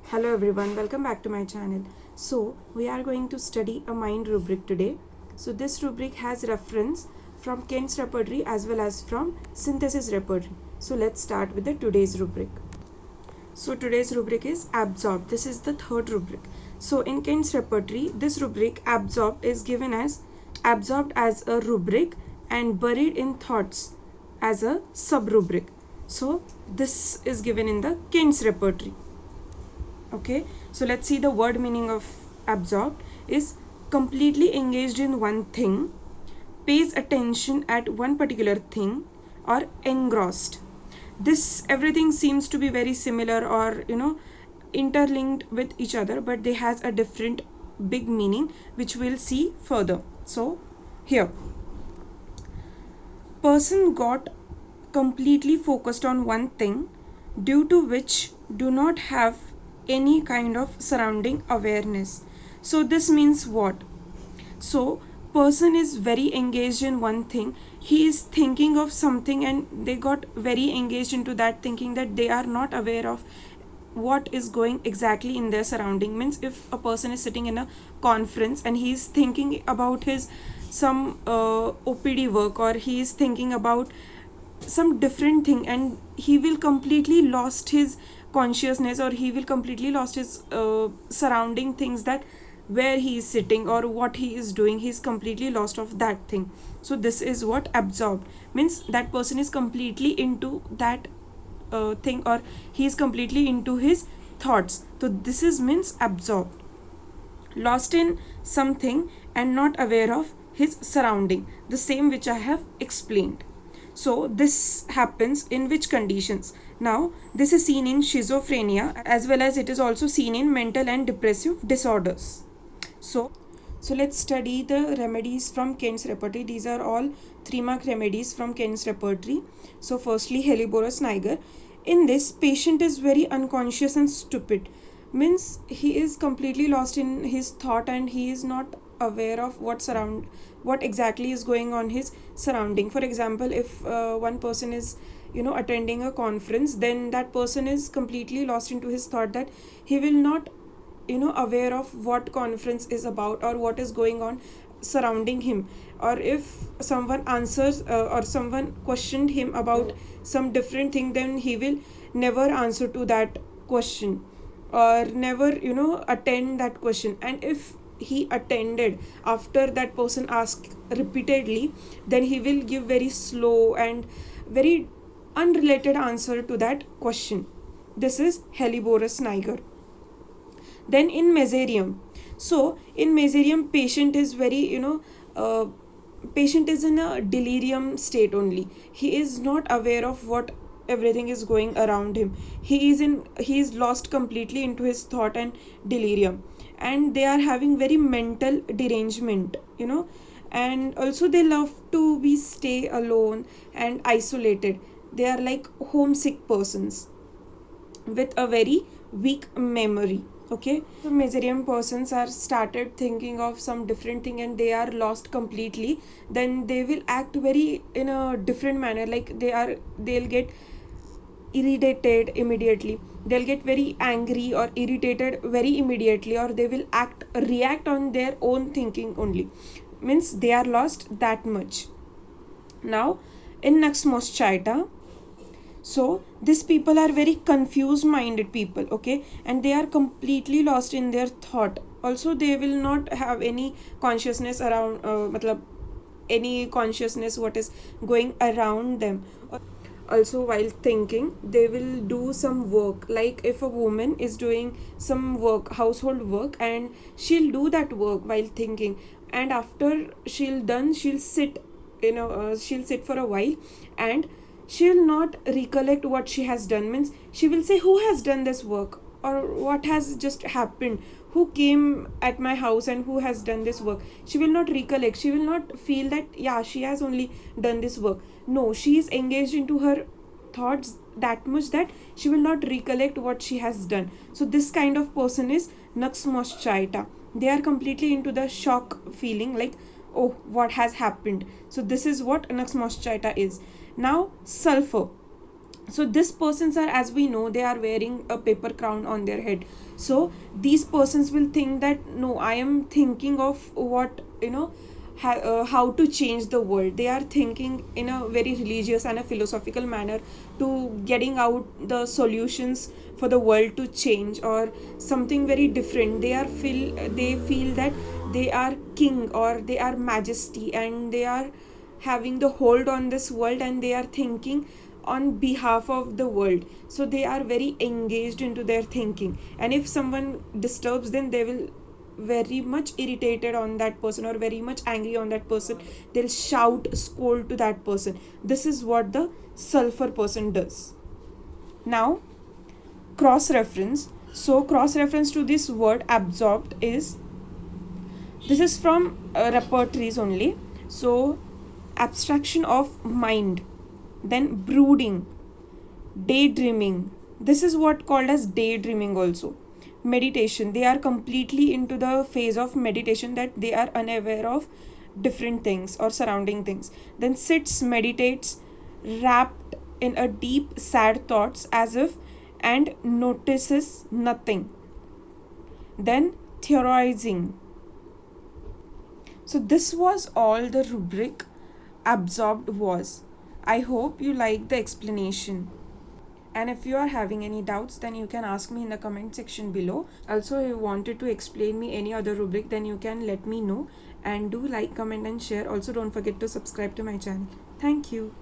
Hello everyone, welcome back to my channel. So we are going to study a mind rubric today. So this rubric has reference from Kent's repertory as well as from synthesis repertory. So let's start with the today's rubric. So today's rubric is absorbed. This is the third rubric. So in Kent's repertory, this rubric absorbed is given as absorbed as a rubric and buried in thoughts as a sub rubric. So this is given in the Kent's repertory. Okay, so let's see the word meaning of absorbed is completely engaged in one thing, pays attention at one particular thing, or engrossed. This everything seems to be very similar or interlinked with each other, but they has a different big meaning which we'll see further. So here, person got completely focused on one thing, due to which do not have any kind of surrounding awareness. So this means what? So person is very engaged in one thing, he is thinking of something and they got very engaged into that thinking that they are not aware of what is going exactly in their surrounding. Means if a person is sitting in a conference and he is thinking about his some OPD work, or he is thinking about some different thing, and he will completely lost his consciousness, or he will completely lost his surrounding things, that where he is sitting or what he is doing, he is completely lost of that thing. So this is what absorbed means, that person is completely into that thing, or he is completely into his thoughts. So this is means absorbed, lost in something and not aware of his surrounding, the same which I have explained. So this happens in which conditions? Now this is seen in schizophrenia, as well as it is also seen in mental and depressive disorders. So let's study the remedies from Kent's repertory. These are all 3-mark remedies from Kent's repertory. So firstly, Hellebores Niger. In this, patient is very unconscious and stupid. Means he is completely lost in his thought and he is not aware of what exactly is going on his surrounding. For example, if one person is attending a conference, then that person is completely lost into his thought, that he will not aware of what conference is about or what is going on surrounding him. Or if someone answers or someone questioned him about some different thing, then he will never answer to that question, or never attend that question. And if he attended after that person asked repeatedly, then he will give very slow and very unrelated answer to that question. This is Hellebores Niger. Then in Meserium, so in Meserium, patient is very patient is in a delirium state only. He is not aware of what everything is going around him. He is lost completely into his thought and delirium, and they are having very mental derangement, and also they love to be stay alone and isolated. They are like homesick persons with a very weak memory. Okay, so Meserium persons are started thinking of some different thing and they are lost completely, then they will act very in a different manner, like they'll get irritated immediately, they'll get very angry or irritated very immediately, or they will react on their own thinking only. Means they are lost that much. Now in Nux moschaita, so these people are very confused minded people, okay, and they are completely lost in their thought. Also they will not have any consciousness around any consciousness what is going around them. Also while thinking, they will do some work, like if a woman is doing some work, household work, and she'll do that work while thinking, and after she'll done, she'll sit she'll sit for a while, and she'll not recollect what she has done. Means she will say, who has done this work, or what has just happened, who came at my house and who has done this work. She will not recollect, she will not feel that yeah, she has only done this work. No, she is engaged into her thoughts that much that she will not recollect what she has done. So this kind of person is Nux moschaita. They are completely into the shock feeling, like oh, what has happened. So this is what Nux moschaita is. Now sulfur. So these persons are, as we know, they are wearing a paper crown on their head. So these persons will think that no, I am thinking of what, how to change the world. They are thinking in a very religious and a philosophical manner to getting out the solutions for the world to change, or something very different. They feel that they are king, or they are majesty, and they are having the hold on this world, and they are thinking on behalf of the world. So they are very engaged into their thinking, and if someone disturbs them, they will very much irritated on that person, or very much angry on that person. They'll shout, scold to that person. This is what the sulfur person does. Now, cross reference. So cross reference to this word absorbed is, this is from repertories only. So abstraction of mind, then brooding, daydreaming. This is what called as daydreaming also. Meditation, they are completely into the phase of meditation, that they are unaware of different things or surrounding things. Then sits, meditates, wrapped in a deep sad thoughts as if, and notices nothing. Then theorizing. So this was all the rubric absorbed was. I hope you like the explanation. And if you are having any doubts, then you can ask me in the comment section below. Also, if you wanted to explain me any other rubric, then you can let me know. And do like, comment and share. Also, don't forget to subscribe to my channel. Thank you.